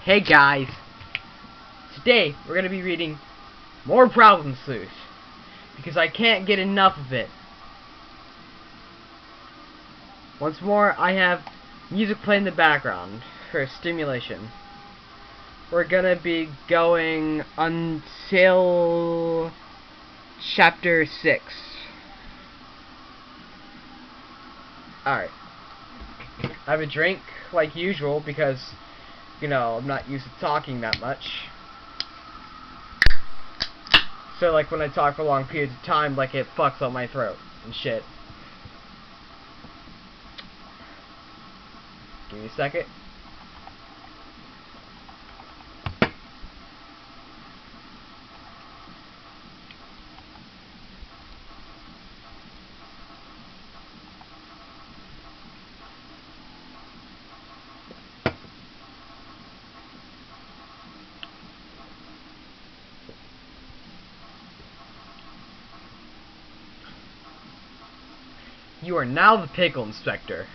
Hey guys! Today we're gonna be reading more Problem Sleuth because I can't get enough of it. Once more, I have music playing in the background for stimulation. We're gonna be going until chapter 6. Alright. I have a drink like usual because, you know, I'm not used to talking that much. So, like, when I talk for long periods of time, like, it fucks up my throat and shit. Give me a second. You are now the pickle inspector.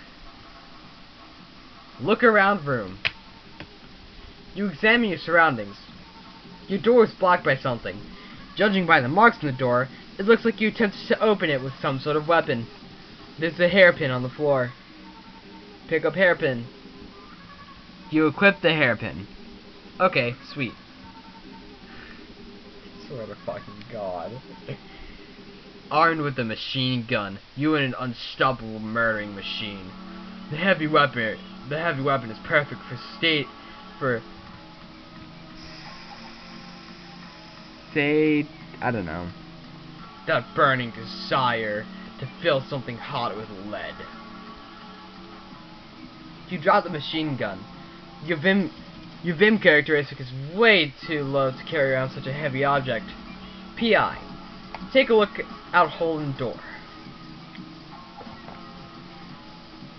Look around room. You examine your surroundings. Your door is blocked by something. Judging by the marks on the door, it looks like you attempted to open it with some sort of weapon. There's a hairpin on the floor. Pick up hairpin. You equip the hairpin. Okay, sweet. I swear to fucking God. Armed with a machine gun, you are an unstoppable murdering machine. The heavy weapon is perfect I don't know. That burning desire to fill something hot with lead. You drop the machine gun. Your Vim characteristic is way too low to carry around such a heavy object. P.I. Take a look out hole in the door.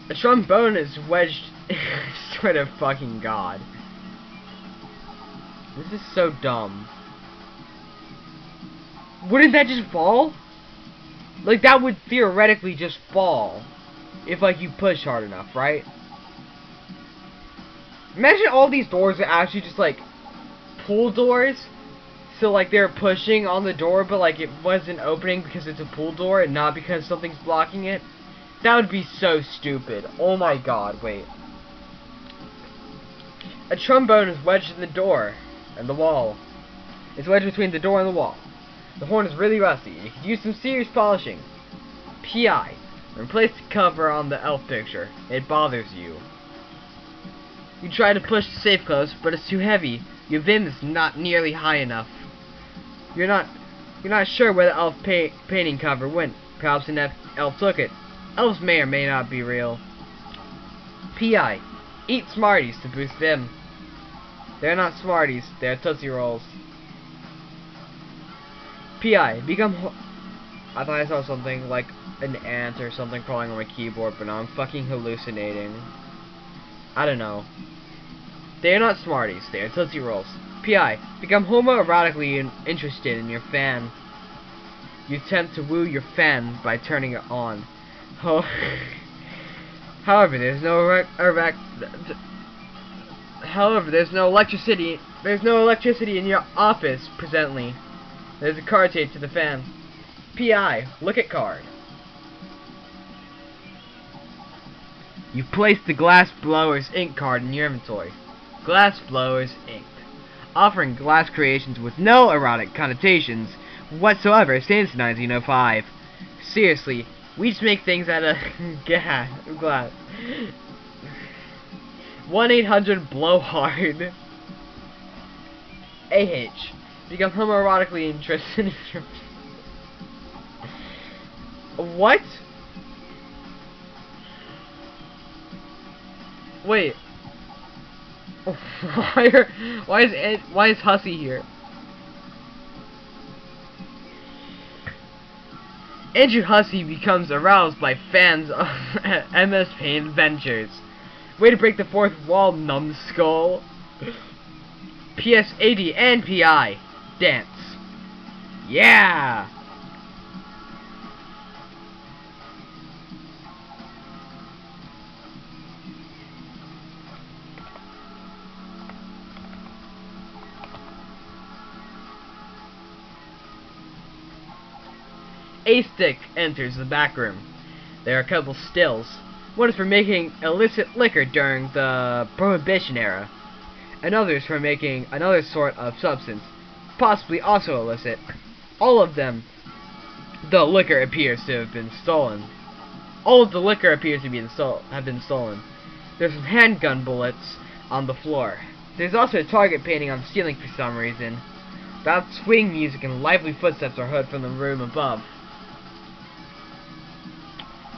A trombone is wedged. I swear to fucking God. This is so dumb. Wouldn't that just fall? Like, that would theoretically just fall. If, like, you push hard enough, right? Imagine all these doors are actually just, like, pull doors. So, like, they're pushing on the door, but, like, it wasn't opening because it's a pull door and not because something's blocking it. That would be so stupid. Oh my God, wait. A trombone is wedged in the door and the wall. It's wedged between the door and the wall. The horn is really rusty. You could use some serious polishing. P.I. Replace the cover on the elf picture. It bothers you. You try to push the safe close, but it's too heavy. Your Vim is not nearly high enough. You're not sure where the elf painting cover went. Perhaps an elf took it. Elves may or may not be real. P.I. Eat Smarties to boost Vim. They're not Smarties, they're Tootsie Rolls. P.I. I thought I saw something like an ant or something crawling on my keyboard, but now I'm fucking hallucinating. I don't know. They are not Smarties, they are Tootsie Rolls. P.I. Become homoerotically interested in your fan. You attempt to woo your fan by turning it on. However, there's no electricity. There's no electricity in your office presently. There's a card taped to the fan. P.I. Look at card. You place the Glass Blowers ink card in your inventory. Glass Blowers inked. Offering glass creations with no erotic connotations whatsoever since 1905. Seriously, we just make things out of glass. 1-800-BLOW-HARD. AH. Become homoerotically interested in your... What? Wait. Why is Hussy here? Andrew Hussey becomes aroused by fans of MS Paint Adventures. Way to break the fourth wall, numbskull. P.S. AD and P.I. Dance. Yeah! A stick enters the back room. There are a couple stills. One is for making illicit liquor during the Prohibition era. Another is for making another sort of substance, possibly also illicit. All of them, the liquor appears to have been stolen. All of the liquor appears to have been stolen. There's some handgun bullets on the floor. There's also a target painting on the ceiling for some reason. Loud swing music and lively footsteps are heard from the room above.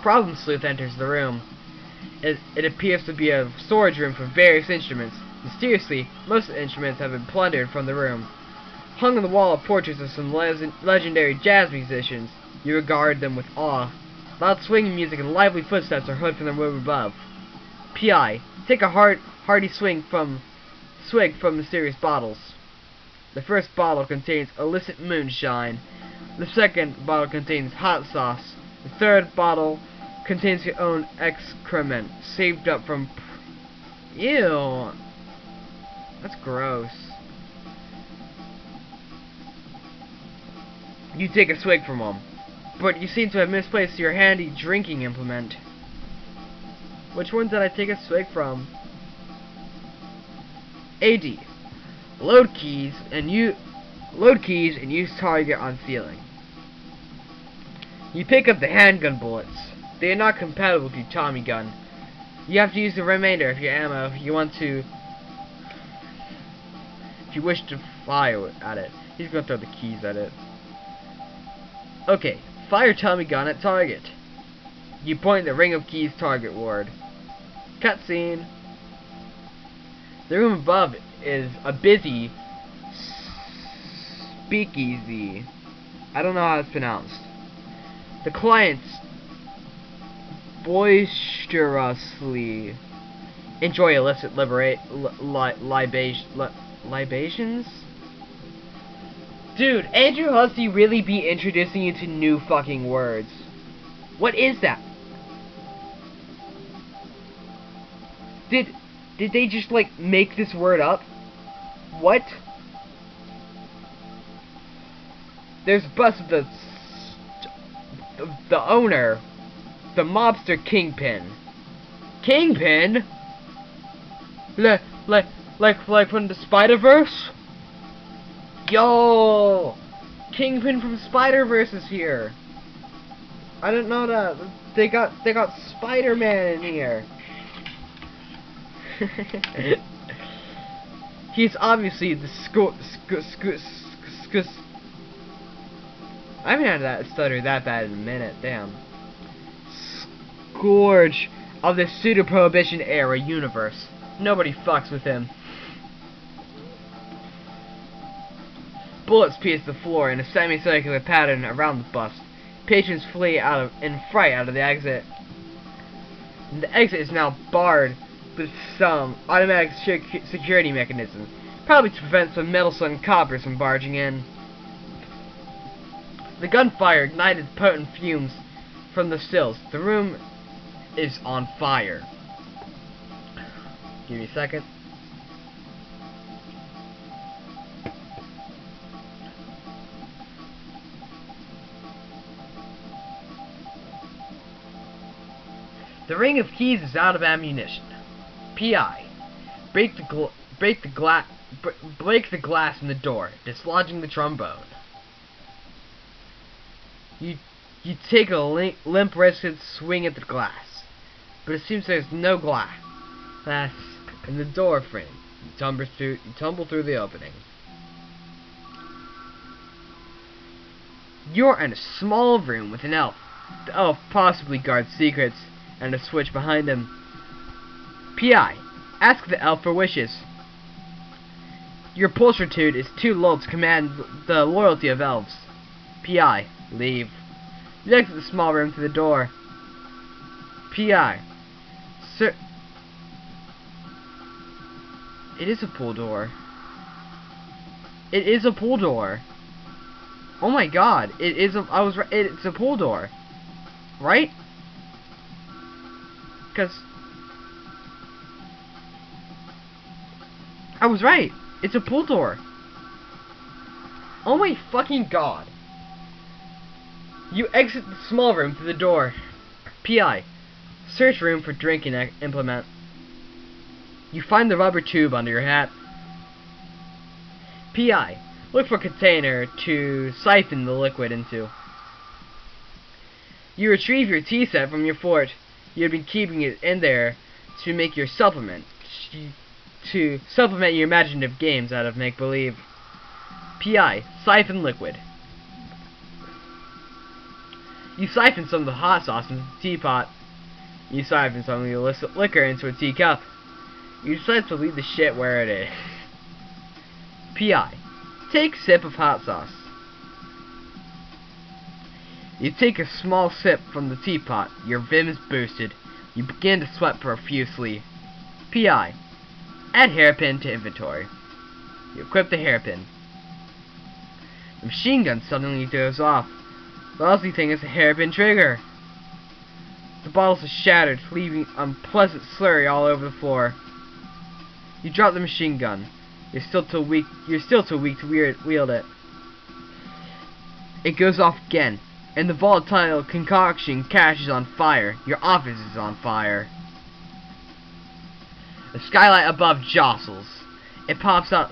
Problem Sleuth enters the room. It appears to be a storage room for various instruments. Mysteriously, most of the instruments have been plundered from the room. Hung on the wall are portraits of some legendary jazz musicians. You regard them with awe. Loud swinging music and lively footsteps are heard from the room above. P.I. Take a hearty swig from mysterious bottles. The first bottle contains illicit moonshine. The second bottle contains hot sauce. The third bottle contains your own excrement, saved up from... Ew. That's gross. You take a swig from them, but you seem to have misplaced your handy drinking implement. Which one did I take a swig from? AD. Load keys and use target on ceiling. You pick up the handgun bullets. They are not compatible with your Tommy gun. You have to use the remainder of your ammo if you wish to fire at it. He's gonna throw the keys at it. Okay, fire Tommy gun at target. You point the ring of keys target ward. Cutscene. The room above is a busy speakeasy. I don't know how it's pronounced. The clients boisterously enjoy illicit libations. Dude, Andrew Hussey really be introducing you to new fucking words. What is that? Did they just like make this word up? What? There's a bust of the owner, the mobster Kingpin. Kingpin? Like from the Spider-Verse? Yo! Kingpin from Spider-Verse is here. I didn't know that. They got Spider-Man in here. He's obviously the I haven't had that stutter that bad in a minute, damn. Scourge of the pseudo-prohibition era universe. Nobody fucks with him. Bullets pierce the floor in a semicircular pattern around the bust. Patrons flee in fright out of the exit. The exit is now barred with some automatic security mechanism, probably to prevent some meddlesome coppers from barging in. The gunfire ignited potent fumes from the stills. The room is on fire. Give me a second. The ring of keys is out of ammunition. P.I. Break the glass in the door, dislodging the trombone. You take a limp-wristed swing at the glass, but it seems there's no glass in the door frame. You tumble through the opening. You're in a small room with an elf. The elf possibly guards secrets, and a switch behind him. P.I. Ask the elf for wishes. Your pulchritude is too low to command the loyalty of elves. P.I. Leave. You exit the small room through the door. P.I. Sir... It is a pool door. It is a pool door. Oh my god. It is a... It's a pool door. Right? Because... I was right. It's a pool door. Oh my fucking god. You exit the small room through the door. PI. Search room for drinking implement. You find the rubber tube under your hat. PI. Look for container to siphon the liquid into. You retrieve your tea set from your fort. You had been keeping it in there to make your supplement. To supplement your imaginative games out of make-believe. PI. Siphon liquid. You siphon some of the hot sauce into the teapot. You siphon some of the illicit liquor into a teacup. You decide to leave the shit where it is. PI. Take sip of hot sauce. You take a small sip from the teapot. Your vim is boosted. You begin to sweat profusely. PI. Add hairpin to inventory. You equip the hairpin. The machine gun suddenly goes off. The lousy thing is a hairpin trigger. The bottles are shattered, leaving unpleasant slurry all over the floor. You drop the machine gun. You're still too weak to wield it. It goes off again, and the volatile concoction catches on fire. Your office is on fire. The skylight above jostles. It pops out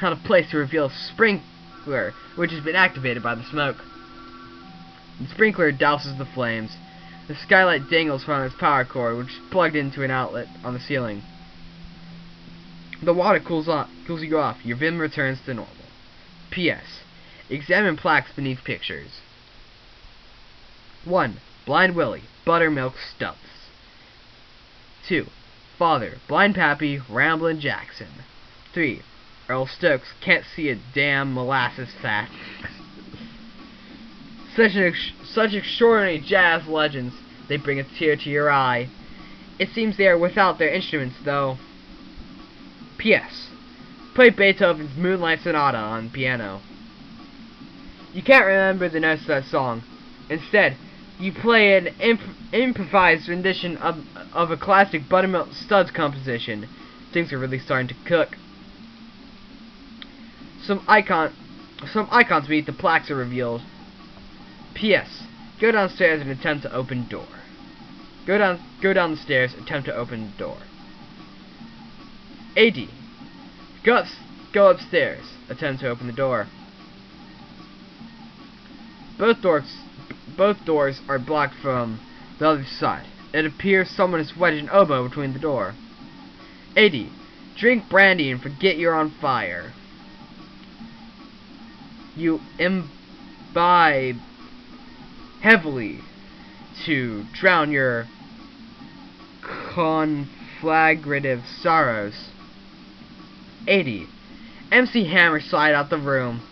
of place to reveal a sprinkler, which has been activated by the smoke. The sprinkler douses the flames. The skylight dangles from its power cord, which is plugged into an outlet on the ceiling. The water cools you off. Your vim returns to normal. P.S. Examine plaques beneath pictures. 1. Blind Willie, Buttermilk Stubbs. 2. Father, Blind Pappy, Ramblin' Jackson. 3. Earl Stokes, Can't See a Damn Molasses Fat. Such extraordinary jazz legends, they bring a tear to your eye. It seems they are without their instruments, though. P.S. Play Beethoven's Moonlight Sonata on piano. You can't remember the notes of that song. Instead, you play an improvised rendition of a classic Buttermilk Studs composition. Things are really starting to cook. Some icons beneath the plaques are revealed. P.S. Go downstairs and attempt to open door. Go down the stairs, attempt to open the door. A.D. Go upstairs, attempt to open the door. Both doors are blocked from the other side. It appears someone has wedged an oboe between the door. A.D. Drink brandy and forget you're on fire. You imbibe heavily to drown your conflagrative sorrows. 80. MC Hammer slide out the room.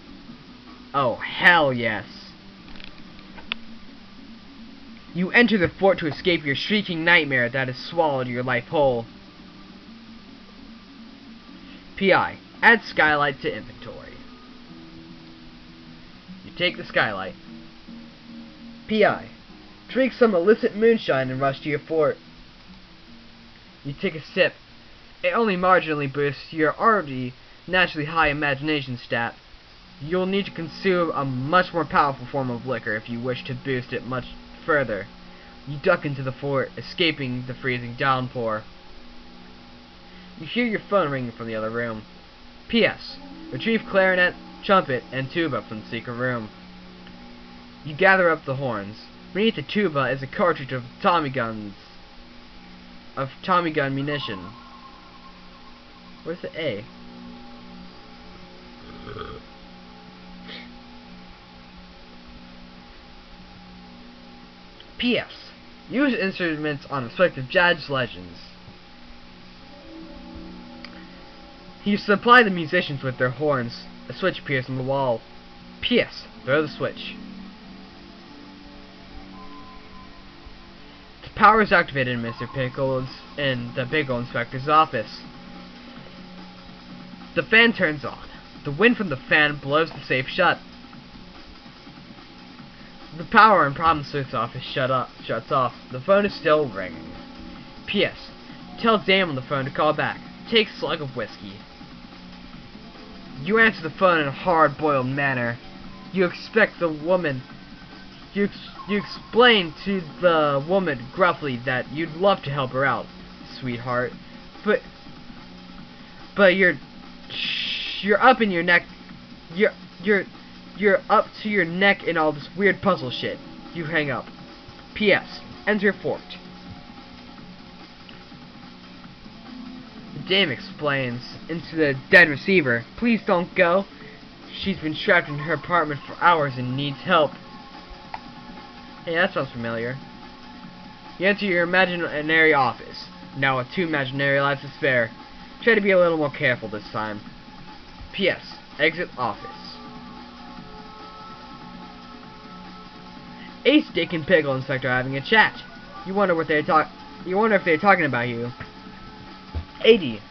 Oh, hell yes. You enter the fort to escape your shrieking nightmare that has swallowed your life whole. P.I. Add skylight to inventory. You take the skylight. P.I. Drink some illicit moonshine and rush to your fort. You take a sip. It only marginally boosts your already naturally high imagination stat. You'll need to consume a much more powerful form of liquor if you wish to boost it much further. You duck into the fort, escaping the freezing downpour. You hear your phone ringing from the other room. P.S. Retrieve clarinet, trumpet, and tuba from the secret room. You gather up the horns. Beneath the tuba is a cartridge of Tommy gun munition. Where's the A? P.S. Use instruments on respective jazz legends. You supply the musicians with their horns. A switch appears on the wall. P.S. Throw the switch. The power is activated in Mr. Pickles in the Pickle Inspector's office. The fan turns on. The wind from the fan blows the safe shut. The power in Problem Sleuth's office shuts off. The phone is still ringing. P.S. Tell Dame on the phone to call back. Take a slug of whiskey. You answer the phone in a hard-boiled manner. You expect the woman You explain to the woman gruffly that you'd love to help her out, sweetheart, but you're up in your neck. You're up to your neck in all this weird puzzle shit. You hang up. P.S. Enter forked. The dame explains into the dead receiver, "Please don't go. She's been trapped in her apartment for hours and needs help." Hey, that sounds familiar. You enter your imaginary office. Now with 2 imaginary lives to spare. Try to be a little more careful this time. P.S. Exit office. Ace, Dick, and Pickle Inspector are having a chat. You wonder if they're talking about you. 80.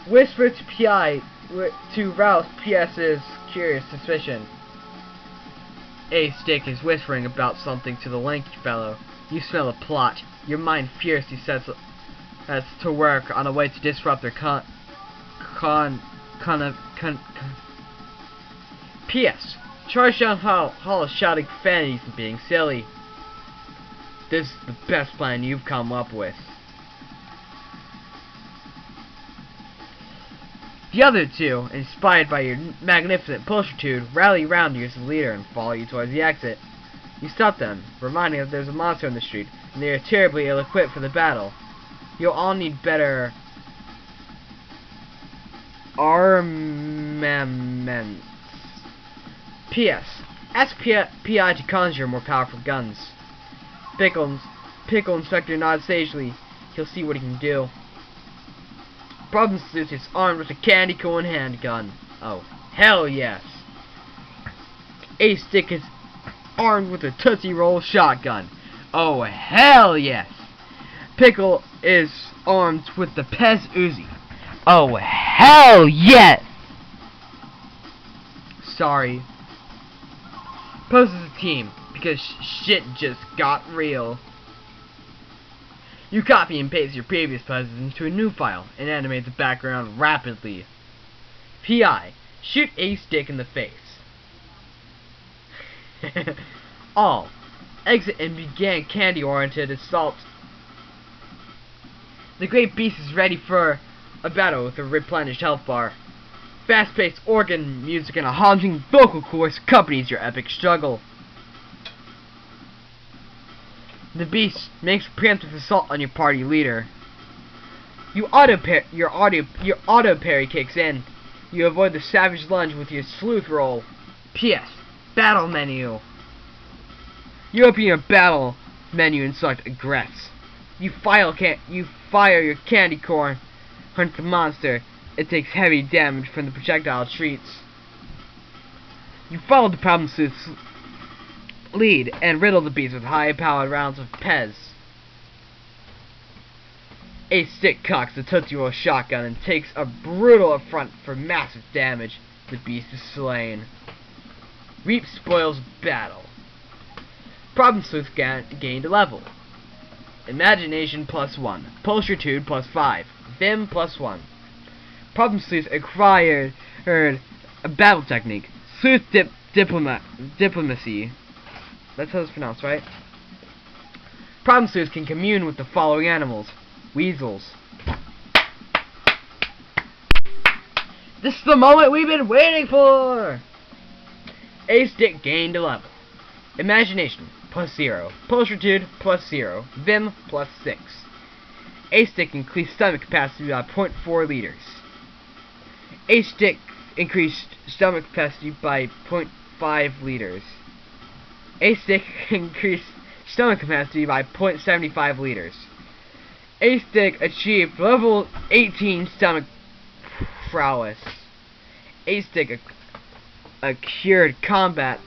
Whisper to P.I. to rouse P.S.'s curious suspicion. Ace, Dick is whispering about something to the lanky fellow. You smell a plot. Your mind fiercely sets to work on a way to disrupt their P.S. Charge down Hall is shouting profanities and being silly. This is the best plan you've come up with. The other 2, inspired by your magnificent pulchritude, rally around you as the leader and follow you towards the exit. You stop them, reminding them that there's a monster in the street, and they are terribly ill-equipped for the battle. You'll all need better armaments. P.S. Ask P.I. to conjure more powerful guns. Pickle Inspector nods sagely. He'll see what he can do. Problem Sleuth is armed with a candy corn handgun. Oh, hell yes. Ace Stick is armed with a Tootsie Roll shotgun. Oh, hell yes. Pickle is armed with the Pez Uzi. Oh, hell yes. Sorry. Pose as a team, because shit just got real. You copy and paste your previous poses into a new file and animate the background rapidly. P.I. Shoot Ace Dick in the face. All. Exit and begin candy-oriented assault. The great beast is ready for a battle with a replenished health bar. Fast-paced organ music and a haunting vocal chorus accompanies your epic struggle. The beast makes a preemptive assault on your party leader. Your auto parry kicks in. You avoid the savage lunge with your sleuth roll. P.S. Battle menu. You open your battle menu and select aggress. You fire your candy corn hunt the monster. It takes heavy damage from the projectile it treats. You follow the problem sleuth's lead and riddle the beast with high-powered rounds of Pez. Ace Stick cocks the Tootsie Roll shotgun and takes a brutal affront for massive damage. The beast is slain. Reap spoils battle. Problem Sleuth gained a level. Imagination +1. Pulchritude +5. Vim +1. Problem Sleuth acquired a battle technique. Sleuth diplomacy. That's how it's pronounced, right? Problem Sleuth can commune with the following animals. Weasels. This is the moment we've been waiting for! Ace Dick gained a level. Imagination +0. Pulchritude +0. Vim +6. Ace Dick increased stomach capacity by 0.4 liters. Ace Dick increased stomach capacity by 0.5 liters. Ace Dick increased stomach capacity by 0.75 liters. Ace Dick achieved level 18 stomach prowess. Ace Dick acquired combat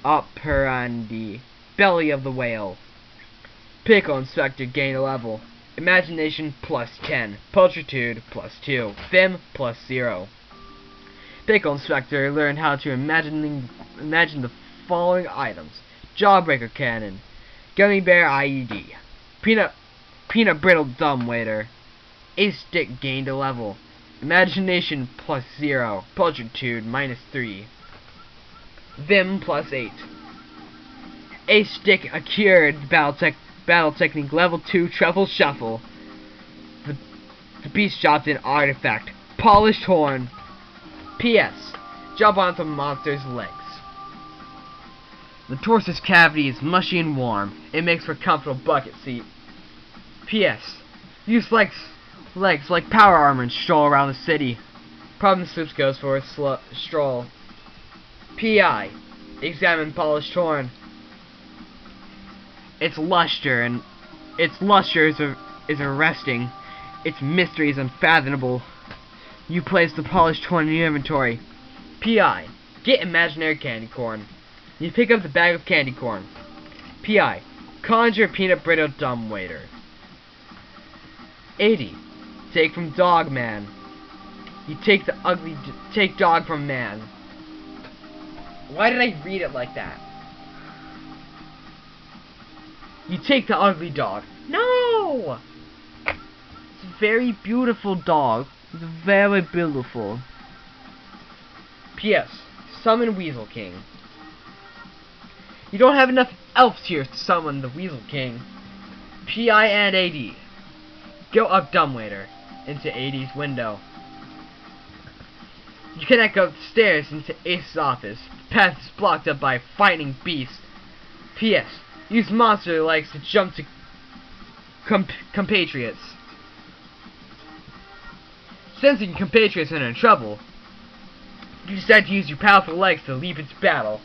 operandi. Belly of the whale. Pickle Inspector gained a level. Imagination +10. Pulchritude +2. Vim +0. Pickle Inspector learned how to imagine the following items. Jawbreaker Cannon. Gummy Bear IED. Peanut Brittle Dumbwaiter. Ace Dick gained a level. Imagination +0. Pulchritude -3. Vim +8. Ace Stick acquired battle technique level 2 truffle shuffle. The beast dropped an artifact. Polished horn. P.S. Jump onto the monster's legs. The torso's cavity is mushy and warm. It makes for a comfortable bucket seat. P.S. Use legs like power armor and stroll around the city. Problem Sleuth goes for a stroll. P.I. Examine polished horn. Its luster is arresting. Its mystery is unfathomable. You place the polished horn in your inventory. P.I. Get imaginary candy corn. You pick up the bag of candy corn. P.I. Conjure peanut brittle dumbwaiter. 80. Take from dog man. You take take dog from man. Why did I read it like that? You take the ugly dog. No! It's a very beautiful dog. It's very beautiful. P.S. Summon Weasel King. You don't have enough elves here to summon the Weasel King. P.I. and A.D. Go up dumbwaiter into A.D.'s window. You cannot go upstairs into Ace's office. The path is blocked up by a frightening beast. P.S. Use monster legs to jump to compatriots. Sensing compatriots are in trouble, you decide to use your powerful legs to leap into battle.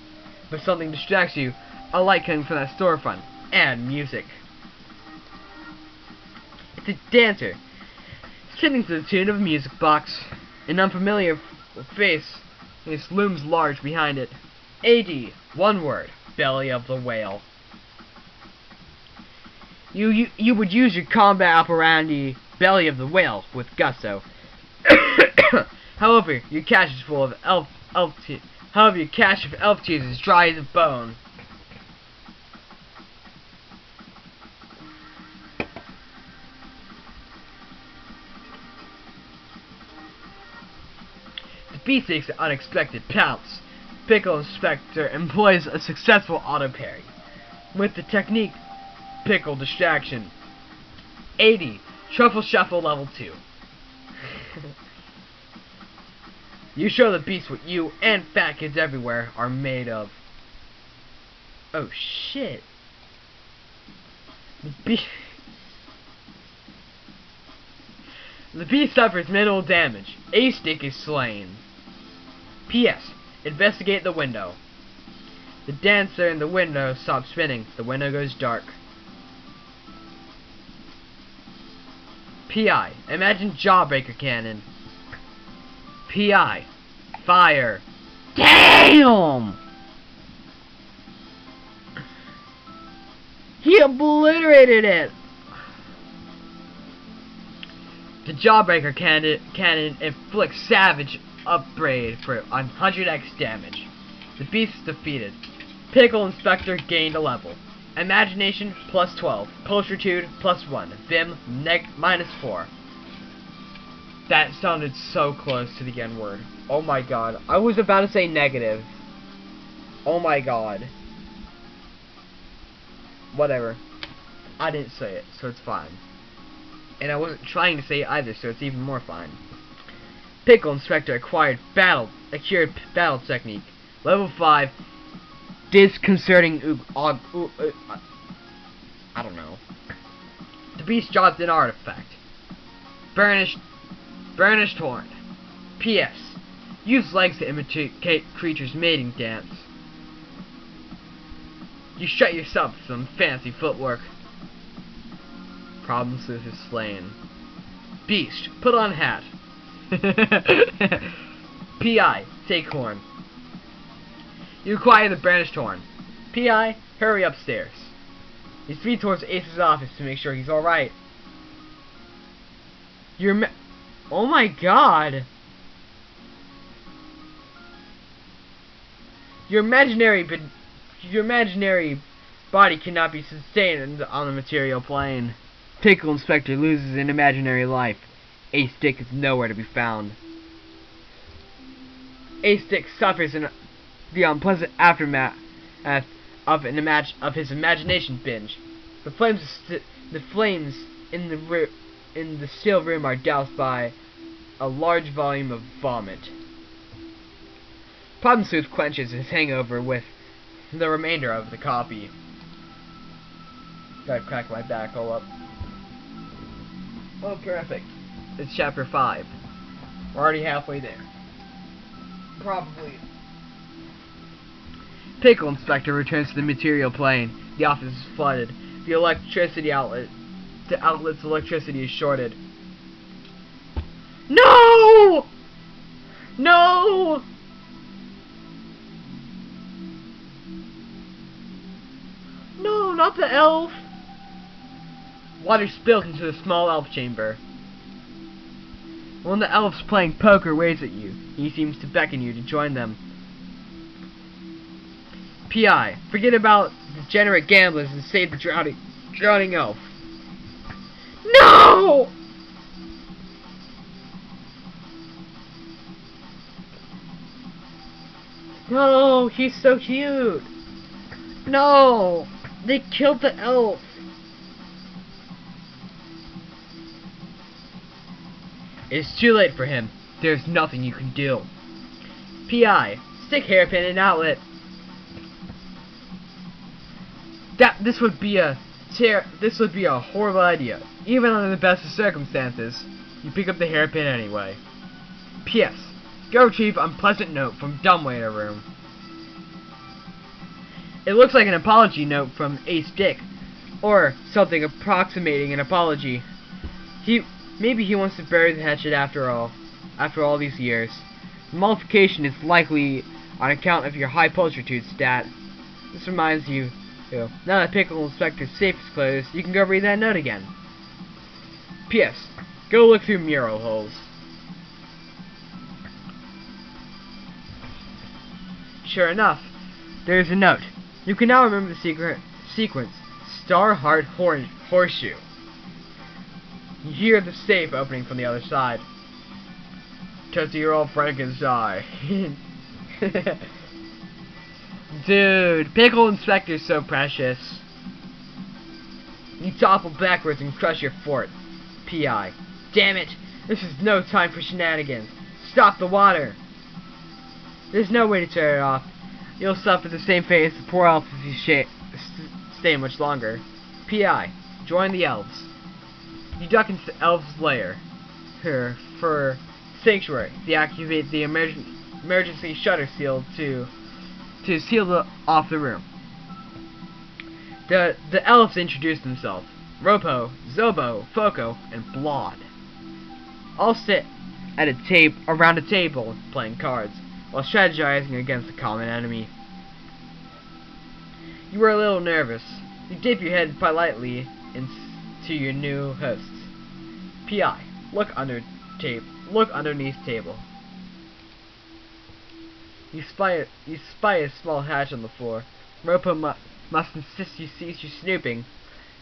But something distracts you, a light coming from that storefront, and music. It's a dancer, sitting to the tune of a music box. An unfamiliar face looms large behind it. A.D. One word. Belly of the whale. You would use your combat operandi belly of the whale with gusto. However, your cache is full of elf tears is dry as a bone. The beast takes an unexpected pounce. Pickle Inspector employs a successful auto parry with the technique Pickle Distraction. 80. Truffle Shuffle Level 2. You show the beast what you and fat kids everywhere are made of. Oh shit. The beast suffers minimal damage. A stick is slain. P.S. Investigate the window. The dancer in the window stops spinning. The window goes dark. P.I. Imagine Jawbreaker Cannon. P.I. Fire. Damn! He obliterated it! The Jawbreaker Cannon inflicts savage upgrade for 100x damage. The beast is defeated. Pickle Inspector gained a level. Imagination plus 12. Pulchritude plus 1. Vim minus 4. That sounded so close to the N word. Oh my god. I was about to say negative. Oh my god. Whatever. I didn't say it, so it's fine. And I wasn't trying to say it either, so it's even more fine. Pickle Inspector acquired battle technique. Level 5. Disconcerting I don't know. The beast dropped an artifact. Burnished horn. P.S. Use legs to imitate creatures' mating dance. You shut yourself with some fancy footwork. Problem Sleuth is slain. Beast, put on hat. P.I. Take horn. You acquire the burnished horn. P.I. Hurry upstairs. You speed towards Ace's office to make sure he's alright. Oh my god! Your imaginary body cannot be sustained on the material plane. Pickle Inspector loses an imaginary life. A stick is nowhere to be found. A stick suffers the unpleasant aftermath of his imagination binge. The flames in the steel room are doused by a large volume of vomit. Problem Sleuth quenches his hangover with the remainder of the coffee. Gotta crack my back all up. Oh, perfect. It's chapter 5. We're already halfway there. Probably. Pickle Inspector returns to the material plane. The office is flooded. The outlet's electricity is shorted. No! No! No, not the elf! Water spills into the small elf chamber. One of the elves playing poker waves at you. He seems to beckon you to join them. P.I. Forget about degenerate gamblers and save the drowning elf. No! No, he's so cute. No, they killed the elf. It's too late for him. There's nothing you can do. P.I. Stick hairpin in outlet. This would be a horrible idea. Even under the best of circumstances, you pick up the hairpin anyway. P.S. Go retrieve unpleasant note from dumbwaiter room. It looks like an apology note from Ace Dick, or something approximating an apology. Maybe he wants to bury the hatchet after all these years. The mollification is likely on account of your high pulchritude stat. This reminds you, now that Pickle Inspector's safe is closed, you can go read that note again. P.S. Go look through mural holes. Sure enough, there's a note. You can now remember the sequence. Star Heart Horseshoe. You hear the safe opening from the other side. 20-year-old Frankenstein. Dude, Pickle Inspector's so precious. You topple backwards and crush your fort. P.I. Damn it! This is no time for shenanigans. Stop the water! There's no way to turn it off. You'll suffer the same fate as the poor elf if you stay much longer. P.I. Join the elves. You duck into the elf's lair. For sanctuary. Deactivate the emergency shutter seal to seal off the room. The elves introduce themselves. Ropo, Zobo, Foco, and Blod. All sit at around a table playing cards, while strategizing against a common enemy. You are a little nervous. You dip your head politely into your new hosts. P.I. Look underneath table. You spy a small hatch on the floor. Ropo must insist you cease your snooping.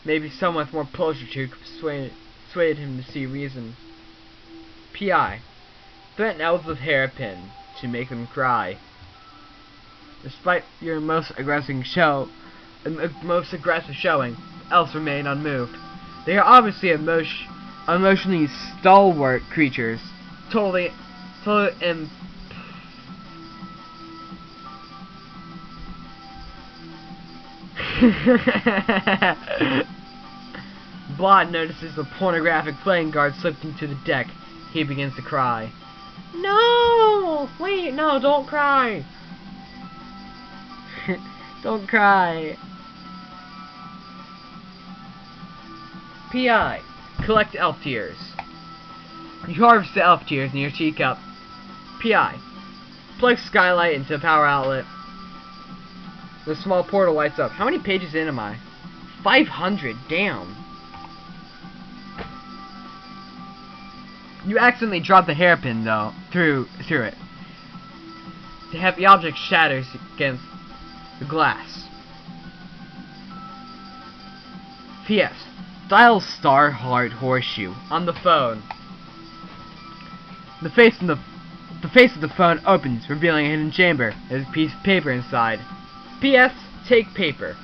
Maybe someone with more pulchritude could persuade him to see reason. P.I. Threaten elves with hairpin to make them cry. Despite your most aggressive showing, elves remain unmoved. They are obviously emotionally stalwart creatures, totally Blod notices the pornographic playing card slipped into the deck. He begins to cry. No! Wait, no, don't cry! Don't cry. P.I. Collect elf tears. You harvest the elf tears in your teacup. P.I. Plug skylight into a power outlet. The small portal lights up. How many pages in am I? 500. Damn. You accidentally drop the hairpin though through it. The heavy object shatters against the glass. P.S. Dial Star Heart Horseshoe on the phone. The face of the phone opens, revealing a hidden chamber. There's a piece of paper inside. P.S. Take paper.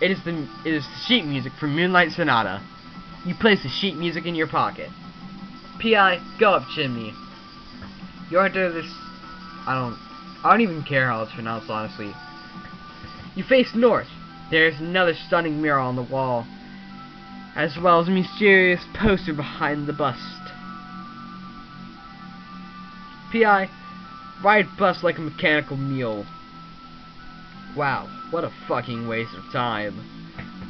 It is the sheet music from Moonlight Sonata. You place the sheet music in your pocket. P.I. Go up chimney. You enter this. I don't even care how it's pronounced, honestly. You face north. There's another stunning mural on the wall, as well as a mysterious poster behind the bust. P.I. Ride bus like a mechanical mule. Wow, what a fucking waste of time.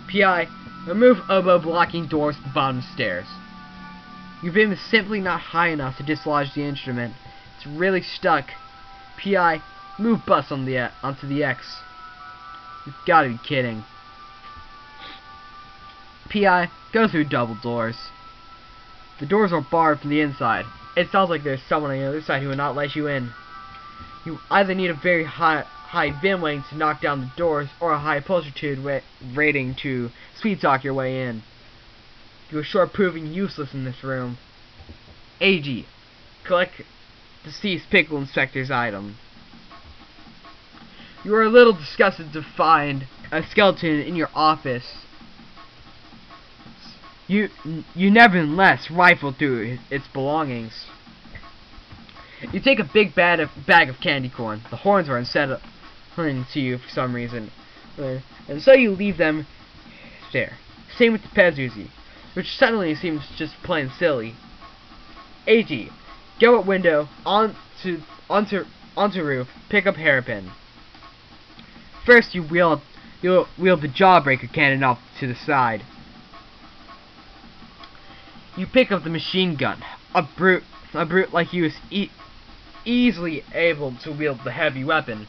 P.I. Remove oboe blocking doors at the bottom of the stairs. Your beam is simply not high enough to dislodge the instrument. It's really stuck. P.I. Move bus on onto the X. You've gotta be kidding. P.I. Go through double doors. The doors are barred from the inside. It sounds like there's someone on the other side who will not let you in. You either need a very high VIM rating to knock down the doors, or a high pulsitude rating to speed talk your way in. You are sure proving useless in this room. AG. Collect deceased pickle inspector's item. You are a little disgusted to find a skeleton in your office. You nevertheless rifle through its belongings. You take a big bag of candy corn. The horns are unsettling to you for some reason, and so you leave them there. Same with the Pezuzi, which suddenly seems just plain silly. AG. Go at window, onto roof, pick up hairpin. First you wield the jawbreaker cannon off to the side. You pick up the machine gun. A brute like you is easily able to wield the heavy weapon.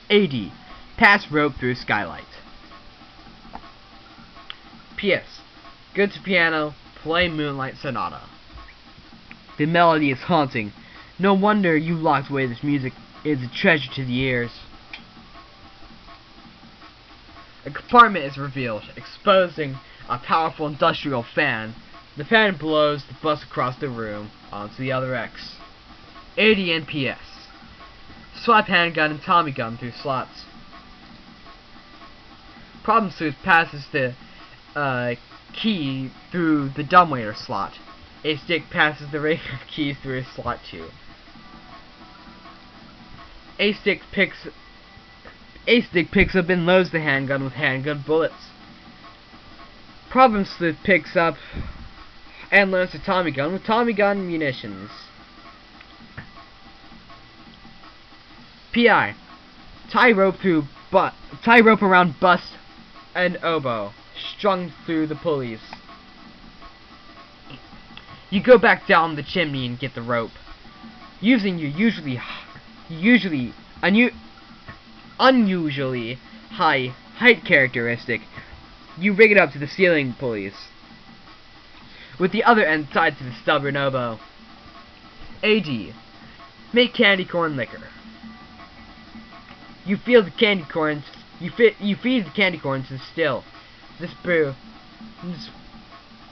AD. Pass rope through skylight. PS. Go to piano, play Moonlight Sonata. The melody is haunting. No wonder you locked away this music. It is a treasure to the ears. A compartment is revealed, exposing a powerful industrial fan. The fan blows the bus across the room onto the other X. AD and PS. Swap handgun and Tommy gun through slots. Problem Sleuth passes the key through the dumbwaiter slot. A stick passes the ring of keys through a slot too. A stick picks up and loads the handgun with handgun bullets. Problem Sleuth picks up and loads the Tommy gun with Tommy gun munitions. PI. Tie rope around bust and oboe, strung through the pulleys. You go back down the chimney and get the rope. Using your unusually high height characteristic, you rig it up to the ceiling pulleys, with the other end tied to the stubborn oboe. AD. Make candy corn liquor. You feed the candy corn to the still.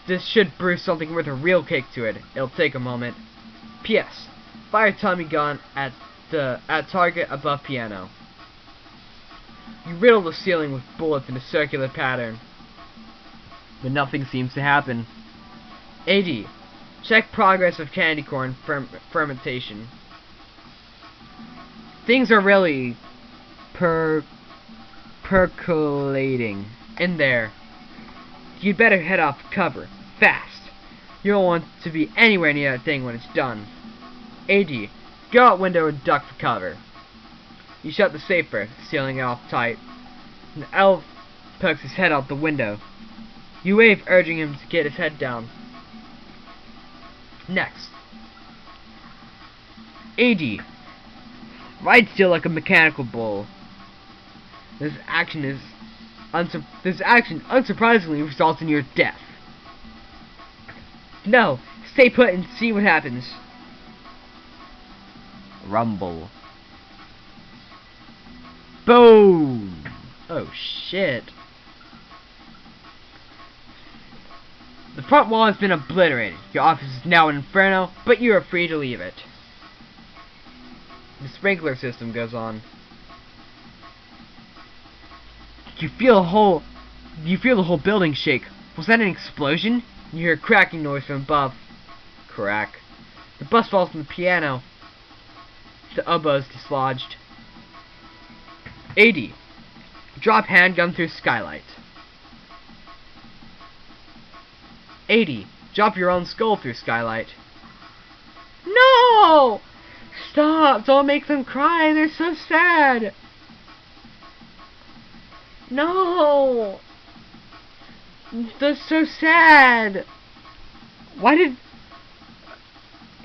This should brew something with a real kick to it. It'll take a moment. P.S. Fire Tommy gun at target above piano. You riddle the ceiling with bullets in a circular pattern, but nothing seems to happen. AD. Check progress of candy corn fermentation. Things are really percolating in there. You'd better head off cover, fast. You don't want to be anywhere near that thing when it's done. AD. Go out window and duck for cover. You shut the safer, sealing it off tight. An elf pokes his head out the window. You wave, urging him to get his head down. Next. AD. Ride still like a mechanical bull. This action unsurprisingly results in your death. No, stay put and see what happens. Rumble. Boom! Oh shit. The front wall has been obliterated. Your office is now an inferno, but you are free to leave it. The sprinkler system goes on. You feel the whole building shake. Was that an explosion? You hear a cracking noise from above. Crack. The bus falls from the piano. The oboe is dislodged. 80. Drop handgun through skylight. 80. Drop your own skull through skylight. No! Stop! Don't make them cry. They're so sad. No! They're so sad. Why did...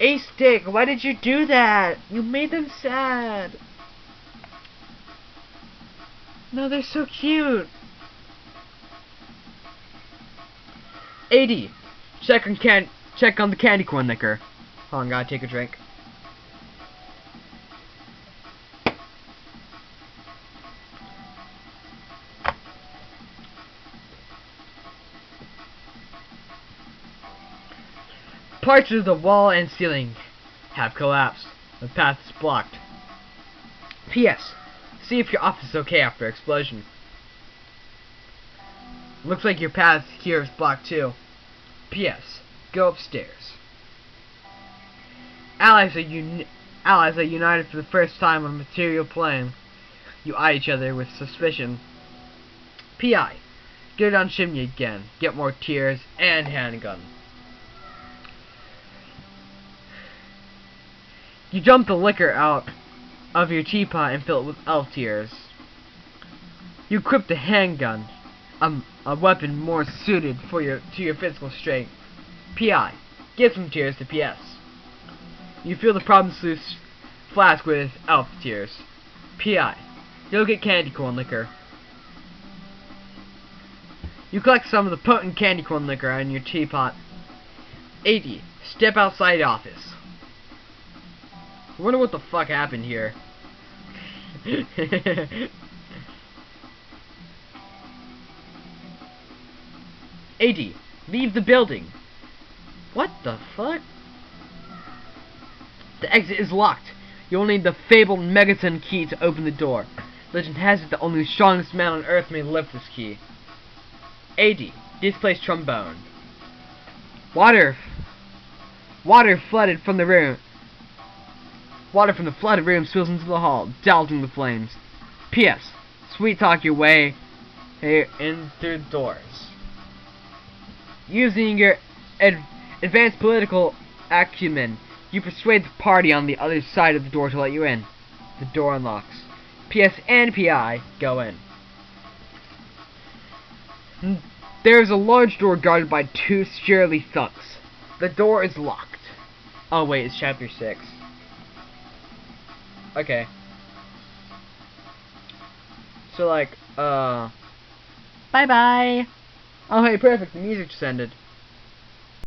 A-Stick, why did you do that? You made them sad. No, they're so cute. 80. Check on the candy corn liquor. Hold on, gotta take a drink. Parts of the wall and ceiling have collapsed. The path is blocked. P.S. See if your office is okay after explosion. Looks like your path here is blocked too. P.S. Go upstairs. Allies are united for the first time on a material plane. You eye each other with suspicion. P.I. Go down chimney again. Get more tears and handgun. You dump the liquor out of your teapot and fill it with elf tears. You equip the handgun, a weapon more suited to your physical strength. P.I. Give some tears to P.S. You fill the problem sleuth's flask with elf tears. P.I. Go get candy corn liquor. You collect some of the potent candy corn liquor in your teapot. 80. Step outside the office. I wonder what the fuck happened here. 80. Leave the building. What the fuck? The exit is locked. You'll need the fabled Megaton key to open the door. Legend has it that only the strongest man on Earth may lift this key. 80. Displaced trombone. Water flooded from the room. Water from the flooded room spills into the hall, dousing the flames. P.S. Sweet talk your way in through the doors. Using your advanced political acumen, you persuade the party on the other side of the door to let you in. The door unlocks. P.S. and P.I. go in. There is a large door guarded by 2 surly thugs. The door is locked. Oh wait, it's chapter 6. Okay. So like, bye bye. Oh hey, perfect, the music just ended.